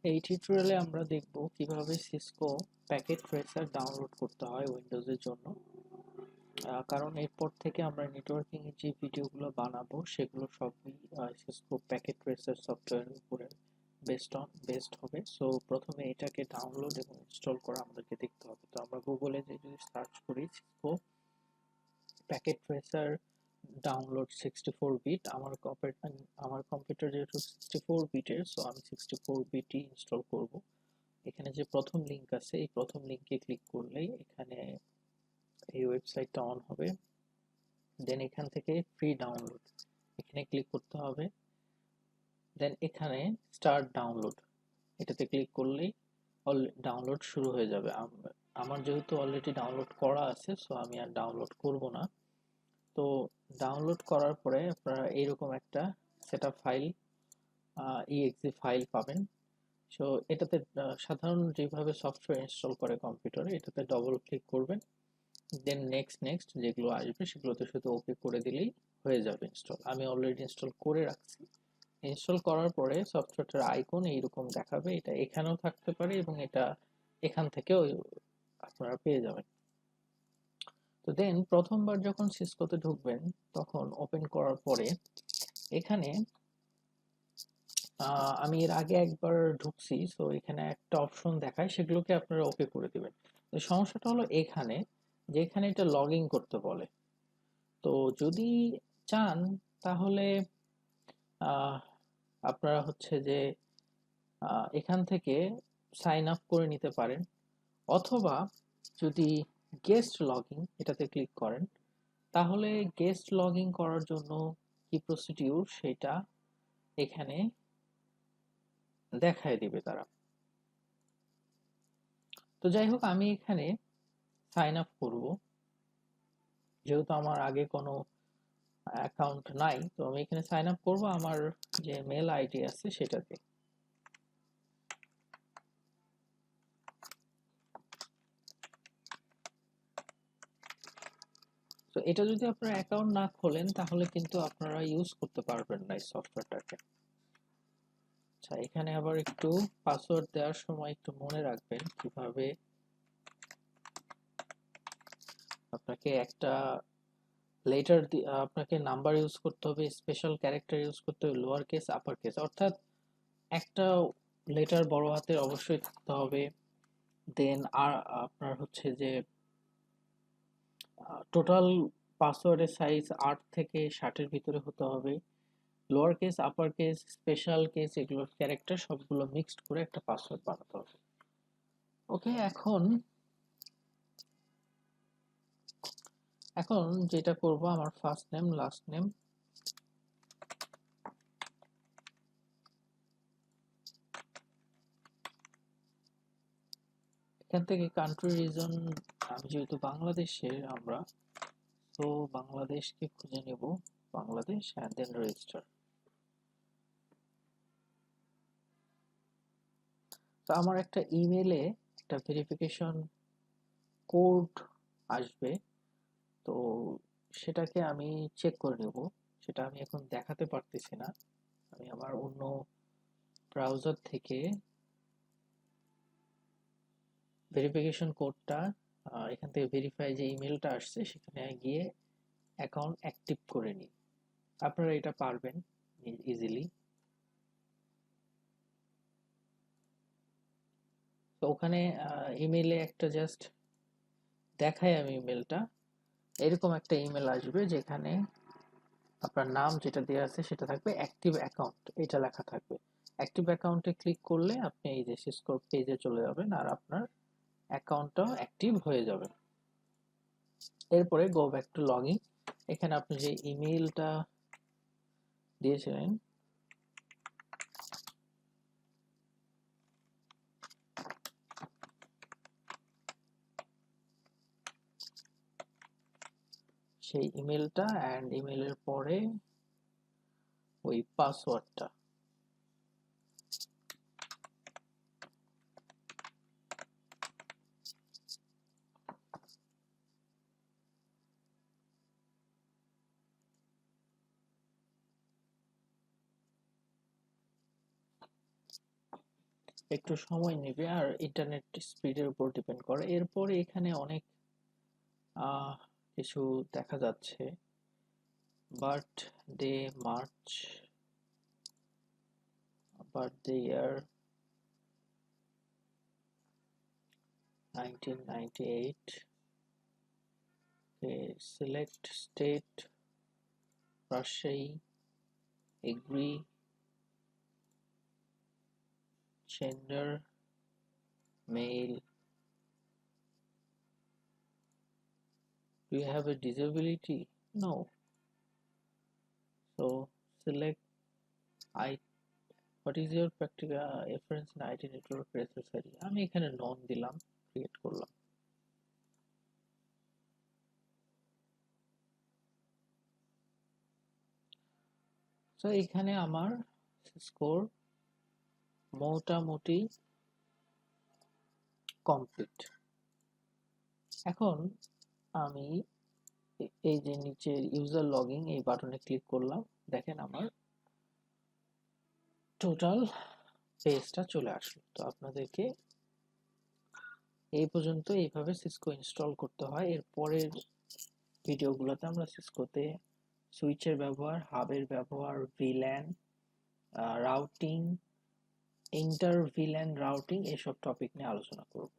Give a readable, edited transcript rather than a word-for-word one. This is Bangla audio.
এই টিউটোরিয়ালে আমরা দেখব কিভাবে সিসকো প্যাকেট ট্রেসার ডাউনলোড করতে হয় উইন্ডোজের জন্য। কারণ এরপর থেকে আমরা নেটওয়ার্কিং এর যে ভিডিওগুলো বানাবো সেগুলো সবই সিসকো প্যাকেট ট্রেসার সফটওয়্যারের উপরে বেসড হবে। সো প্রথমে এটাকে ডাউনলোড এবং ইনস্টল করা আমাদেরকে দেখতে হবে। তো আমরা গুগলে যে যদি সার্চ করি Cisco packet tracer download 64 bit, আমার কম্পিউটার যেহেতু 64 বিটের, সো আমি 64 বিটই ইনস্টল করব। এখানে যে প্রথম লিংক আছে এই প্রথম লিংকে ক্লিক করলেই এখানে এই ওয়েবসাইটটা অন হবে। দেন এখান থেকে ফ্রি ডাউনলোড এখানে ক্লিক করতে হবে। দেন এখানে স্টার্ট ডাউনলোড এটাতে ক্লিক করলেই ডাউনলোড শুরু হয়ে যাবে। আমার যেহেতু অলরেডি ডাউনলোড করা আছে, সো আমি আর ডাউনলোড করব না। তো ডাউনলোড করার পরে আপনারা এইরকম একটা সেটআপ ফাইল, exe ফাইল পাবেন। সো এটাতে সাধারণ যেভাবে সফটওয়্যার ইনস্টল করে কম্পিউটারে, এটাতে ডবল ক্লিক করবেন। দেন নেক্সট যেগুলো আসবে সেগুলোতে শুধু ওকে করে দিলেই হয়ে যাবে ইনস্টল। আমি অলরেডি ইনস্টল করে রাখছি। ইনস্টল করার পরে সফটওয়্যারটার আইকন এইরকম দেখাবে। এটা এখানেও থাকতে পারে এবং এটা এখান থেকেও আপনারা পেয়ে যাবেন। তো দেন প্রথমবার যখন সিসকোতে ঢুকবেন তখন ওপেন করার পরে এখানে আমি এর আগে একবার ঢুকছি, সো এখানে একটা অপশন দেখায়, সেগুলোকে আপনারা ওকে করে দিবেন। তো সমস্যাটা হলো এখানে যে এখানে এটা লগ ইন করতে বলে। তো যদি চান তাহলে আহ, আপনারা হচ্ছে যে এখান থেকে সাইন আপ করে নিতে পারেন, অথবা যদি গেস্ট লগইন এটাতে ক্লিক করেন তাহলে গেস্ট লগইন করার জন্য কি প্রসিডিউর সেটা এখানে দেখায় দিবে তারা। তো যাই হোক, আমি এখানে সাইন আপ করব। যেহেতু আমার আগে কোনো অ্যাকাউন্ট নাই, তো আমি এখানে সাইন আপ করব আমার যে মেল আইডি আছে সেটাতে। তো এটা যদি আপনারা অ্যাকাউন্ট না খোলেন তাহলে কিন্তু আপনারা ইউজ করতে পারবেন না এই সফটওয়্যারটাকে। আচ্ছা, এখানে আবার একটু পাসওয়ার্ড দেওয়ার সময় একটু মনে রাখবেন কিভাবে আপনাকে একটা লেটার আপনাকে নাম্বার ইউজ করতে হবে, স্পেশাল ক্যারেক্টার ইউজ করতে হবে, লোয়ার কেস আপার কেস, অর্থাৎ একটা লেটার বড় হাতের অবশ্যই থাকতে হবে। দেন আর আপনার হচ্ছে যে টোটাল পাসওয়ার্ডের সাইজ ৮ থেকে ৬০ এর ভিতরে হতে হবে। Lower case upper case special case এগুলোর ক্যারেক্টার সবগুলো মিক্সড করে একটা পাসওয়ার্ড বানাতে হবে। ওকে, এখন এখন যেটা করব, আমার ফার্স্ট নেম লাস্ট নেম, এখান থেকে কান্ট্রি রিজন, আমি যেহেতু বাংলাদেশের আমরা, তো বাংলাদেশকে খুঁজে নেব, বাংলাদেশ, অ্যান্ড দেন রেজিস্টার। তো আমার একটা ইমেলে একটা ভেরিফিকেশন কোড আসবে, তো সেটাকে আমি চেক করে নেব। সেটা আমি এখন দেখাতে পারতেছি না, আমি আমার অন্য ব্রাউজার থেকে ভেরিফিকেশন কোডটা এখান থেকে ভেরিফাই যে ইমেলটা আসছে সেখানে গিয়ে অ্যাকাউন্ট অ্যাক্টিভ করে নিই। আপনারা এটা পারবেন ইজিলি। তো ওখানে ইমেলে একটা জাস্ট দেখাই আমি ইমেলটা, এরকম একটা ইমেল আসবে যেখানে আপনার নাম যেটা দেওয়া আছে সেটা থাকবে, অ্যাক্টিভ অ্যাকাউন্ট এটা লেখা থাকবে। অ্যাক্টিভ অ্যাকাউন্টে ক্লিক করলে আপনি এই যে সিসকোর পেজে চলে যাবেন আর আপনার অ্যাকাউন্টটাও অ্যাক্টিভ হয়ে যাবে। এরপরে গো ব্যাক টু লগইন। এখানে আপনি যে ইমেইলটা দিয়েছিলেন সেই ইমেলটা অ্যান্ড ইমেলের পরে ওই পাসওয়ার্ডটা, একটু সময় নেবে আর ইন্টারনেট স্পিডের উপর ডিপেন্ড করে। এরপরে এখানে অনেক আহ, কিছু দেখা যাচ্ছে, but the March, but the year 1998, select state Rajshahi, agree, gender male, do you have a disability? No. So select I. What is your practical reference in IT network necessary? আমি এখানে নন দিলাম, ক্রিয়েট করলাম। তো এখানে আমার স্কোর মোটামুটি কমপ্লিট। এখন আমি এই যে নিচে ইউজার লগইন এই বাটনে ক্লিক করলাম, দেখেন আমার টোটাল পেজটা চলে আসলো। তো আপনাদেরকে এই পর্যন্ত এইভাবে সিসকো ইনস্টল করতে হয়। এর পরের ভিডিওগুলোতে আমরা সিসকোতে সুইচের ব্যবহার, হাবের ব্যবহার, ভিল্যান, রাউটিং, ইন্টার ভিল্যান রাউটিং এসব টপিক নিয়ে আলোচনা করব।